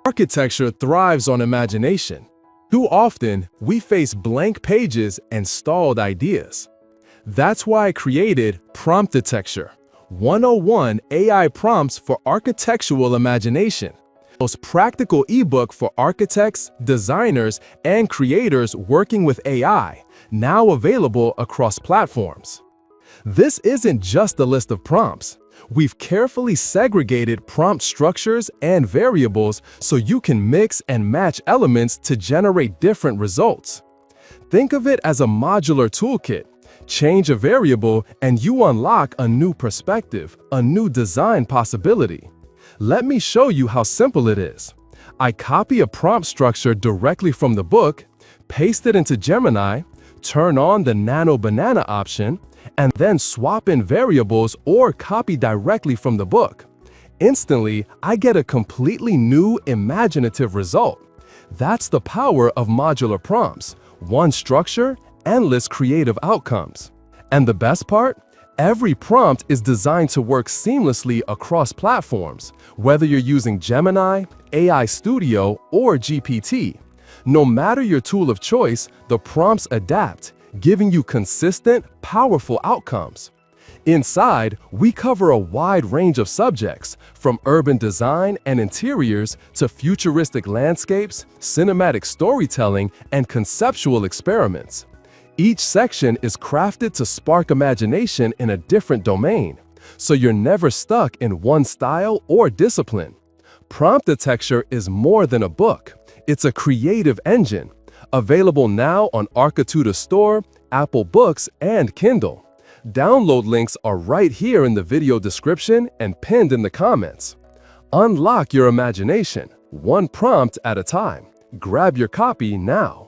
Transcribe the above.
Architecture thrives on imagination. Too often, we face blank pages and stalled ideas. That's why I created Promptitecture, 101 AI prompts for architectural imagination. Most practical ebook for architects, designers, and creators working with AI, now available across platforms. This isn't just a list of prompts. We've carefully segregated prompt structures and variables so you can mix and match elements to generate different results. Think of it as a modular toolkit. Change a variable and you unlock a new perspective, a new design possibility. Let me show you how simple it is. I copy a prompt structure directly from the book, paste it into Gemini, turn on the Nano Banana option, and then swap in variables or copy directly from the book. Instantly, I get a completely new, imaginative result. That's the power of modular prompts. One structure, endless creative outcomes. And the best part? Every prompt is designed to work seamlessly across platforms, whether you're using Gemini, AI Studio, or GPT. No matter your tool of choice, the prompts adapt, giving you consistent, powerful outcomes. Inside, we cover a wide range of subjects, from urban design and interiors to futuristic landscapes, cinematic storytelling, and conceptual experiments. Each section is crafted to spark imagination in a different domain, so you're never stuck in one style or discipline. Promptitecture is more than a book. It's a creative engine. Available now on Architutors Store, Apple Books, and Kindle. Download links are right here in the video description and pinned in the comments. Unlock your imagination, one prompt at a time. Grab your copy now.